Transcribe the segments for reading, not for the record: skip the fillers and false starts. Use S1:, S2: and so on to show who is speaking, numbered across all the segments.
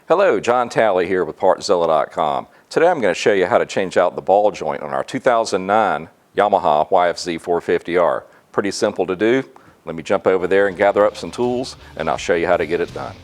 S1: Hello, John Talley here with Partzilla.com. Today I'm going to show you how to change out the ball joint on our 2009 Yamaha YFZ450R. Pretty simple to do. Let me jump over there and gather up some tools and I'll show you how to get it done.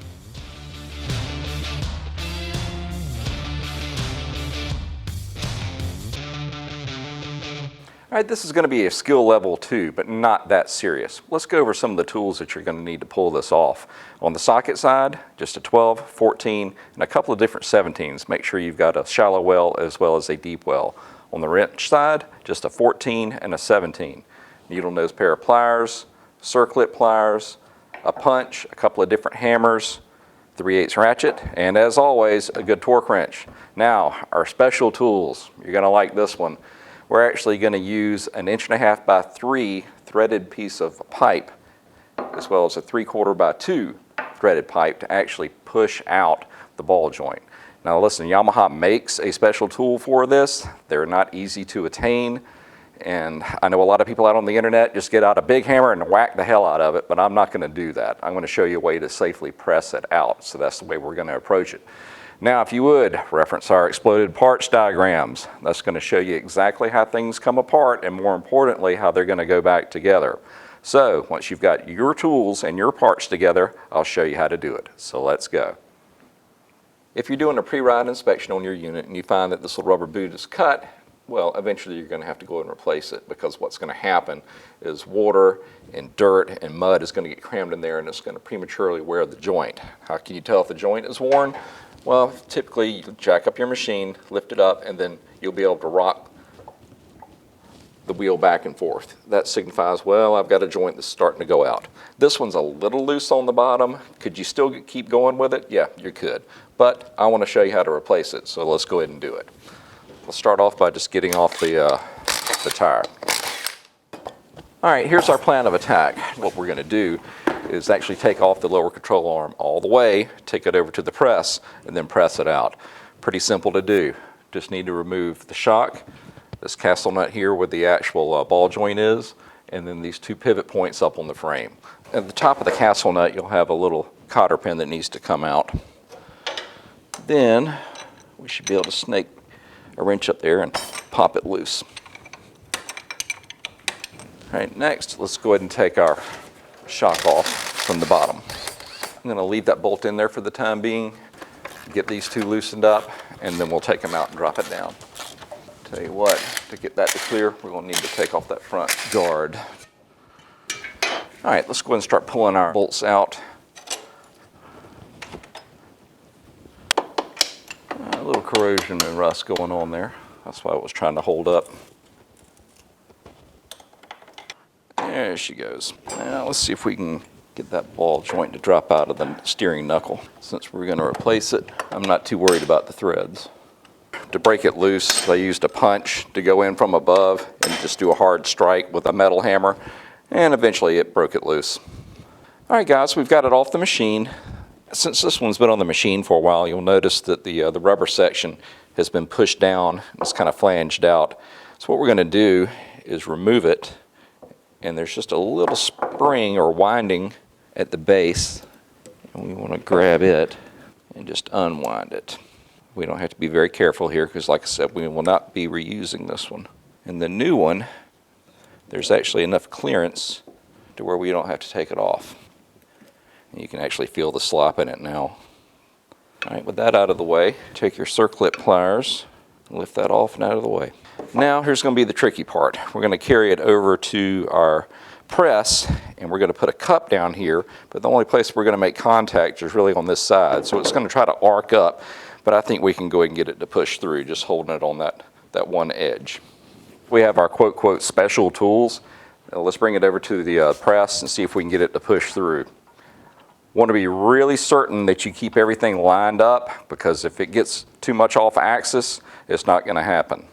S1: All right, this is going to be a skill level 2, but not that serious. Let's go over some of the tools that you're going to need to pull this off. On the socket side, just a 12, 14, and a couple of different 17s. Make sure you've got a shallow well as well as a deep well. On the wrench side, just a 14 and a 17. Needle nose pair of pliers, circlip pliers, a punch, a couple of different hammers, 3/8 ratchet, and as always, a good torque wrench. Now, our special tools. You're going to like this one. We're actually going to use an 1.5 by 3 threaded piece of pipe, as well as a 3/4 by 2 threaded pipe to actually push out the ball joint. Now listen, Yamaha makes a special tool for this. They're not easy to attain, and I know a lot of people out on the internet just get out a big hammer and whack the hell out of it, but I'm not going to do that. I'm going to show you a way to safely press it out, so that's the way we're going to approach it. Now, if you would, reference our exploded parts diagrams. That's going to show you exactly how things come apart and, more importantly, how they're going to go back together. So, once you've got your tools and your parts together, I'll show you how to do it. So let's go. If you're doing a pre-ride inspection on your unit and you find that this little rubber boot is cut, well, eventually you're going to have to go and replace it, because what's going to happen is water and dirt and mud is going to get crammed in there and it's going to prematurely wear the joint. How can you tell if the joint is worn? Well, typically you jack up your machine, lift it up, and then you'll be able to rock the wheel back and forth. That signifies, well, I've got a joint that's starting to go out. This one's a little loose on the bottom. Could you still keep going with it? Yeah, you could. But I want to show you how to replace it, so let's go ahead and do it. Let's start off by just getting off the tire. All right, here's our plan of attack. What we're going to do is actually take off the lower control arm all the way, take it over to the press, and then press it out. Pretty simple to do. Just need to remove the shock, this castle nut here where the actual ball joint is, and then these 2 pivot points up on the frame. At the top of the castle nut, you'll have a little cotter pin that needs to come out. Then we should be able to snake a wrench up there and pop it loose. All right, next, let's go ahead and take our shock off from the bottom. I'm going to leave that bolt in there for the time being, get these 2 loosened up, and then we'll take them out and drop it down. Tell you what, to get that to clear, we're going to need to take off that front guard. All right, let's go ahead and start pulling our bolts out. A little corrosion and rust going on there. That's why I was trying to hold up. There she goes. Now let's see if we can get that ball joint to drop out of the steering knuckle. Since we're going to replace it, I'm not too worried about the threads. To break it loose, I used a punch to go in from above and just do a hard strike with a metal hammer, and eventually it broke it loose. All right guys, we've got it off the machine. Since this one's been on the machine for a while, you'll notice that the rubber section has been pushed down. It's kind of flanged out. So what we're going to do is remove it, and there's just a little spring or winding at the base, and we want to grab it and just unwind it. We don't have to be very careful here because, like I said, we will not be reusing this one. And the new one, there's actually enough clearance to where we don't have to take it off. And you can actually feel the slop in it now. All right, with that out of the way, take your circlip pliers, lift that off and out of the way. Now here's going to be the tricky part. We're going to carry it over to our press, and we're going to put a cup down here, but the only place we're going to make contact is really on this side. So it's going to try to arc up, but I think we can go ahead and get it to push through, just holding it on that one edge. We have our quote special tools. Let's bring it over to the press and see if we can get it to push through. Want to be really certain that you keep everything lined up, because if it gets too much off axis, it's not going to happen.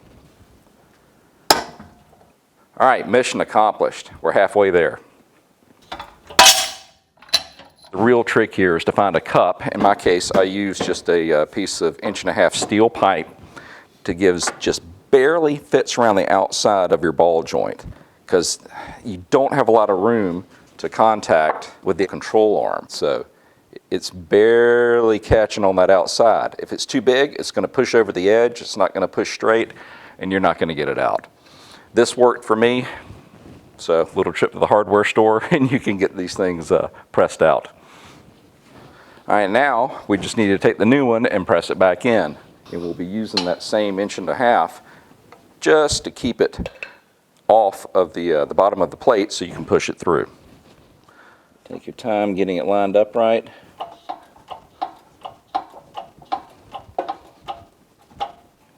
S1: All right, mission accomplished. We're halfway there. The real trick here is to find a cup. In my case, I use just a piece of 1.5 inch steel pipe to just barely fits around the outside of your ball joint, because you don't have a lot of room to contact with the control arm. So it's barely catching on that outside. If it's too big, it's going to push over the edge. It's not going to push straight, and you're not going to get it out. This worked for me, so little trip to the hardware store, and you can get these things pressed out. All right, now we just need to take the new one and press it back in. And we'll be using that same 1.5 inches just to keep it off of the bottom of the plate so you can push it through. Take your time getting it lined up right.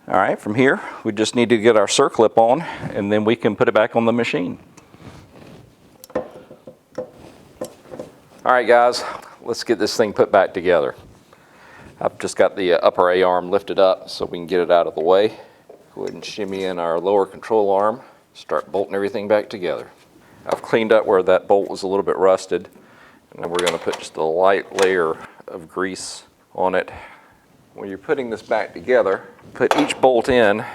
S1: All right, from here, we just need to get our circlip on, and then we can put it back on the machine. All right, guys, let's get this thing put back together. I've just got the upper A-arm lifted up so we can get it out of the way. Go ahead and shimmy in our lower control arm, start bolting everything back together. I've cleaned up where that bolt was a little bit rusted, and then we're going to put just a light layer of grease on it. When you're putting this back together, put each bolt in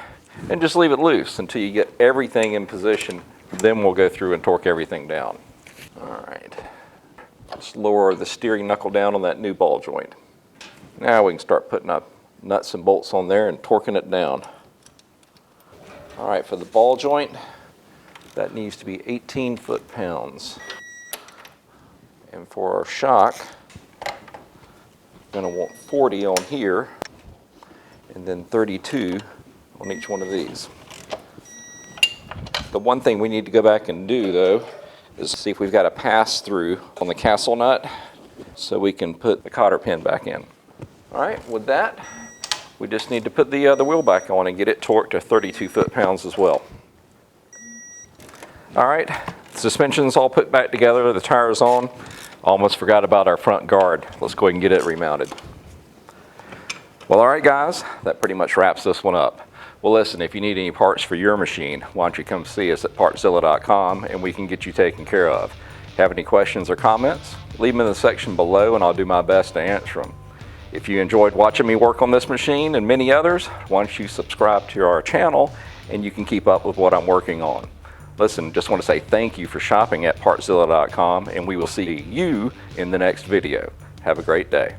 S1: and just leave it loose until you get everything in position. Then we'll go through and torque everything down. All right, just lower the steering knuckle down on that new ball joint. Now we can start putting up nuts and bolts on there and torquing it down. All right, for the ball joint, that needs to be 18 foot-pounds. And for our shock, going to want 40 on here, and then 32 on each one of these. The one thing we need to go back and do, though, is see if we've got a pass-through on the castle nut so we can put the cotter pin back in. All right, with that, we just need to put the wheel back on and get it torqued to 32 foot-pounds as well. All right, suspension's all put back together, the tire's on. Almost forgot about our front guard. Let's go ahead and get it remounted. Well, all right, guys, that pretty much wraps this one up. Well, listen, if you need any parts for your machine, why don't you come see us at Partzilla.com and we can get you taken care of. Have any questions or comments? Leave them in the section below and I'll do my best to answer them. If you enjoyed watching me work on this machine and many others, why don't you subscribe to our channel and you can keep up with what I'm working on. Listen, just want to say thank you for shopping at Partzilla.com, and we will see you in the next video. Have a great day.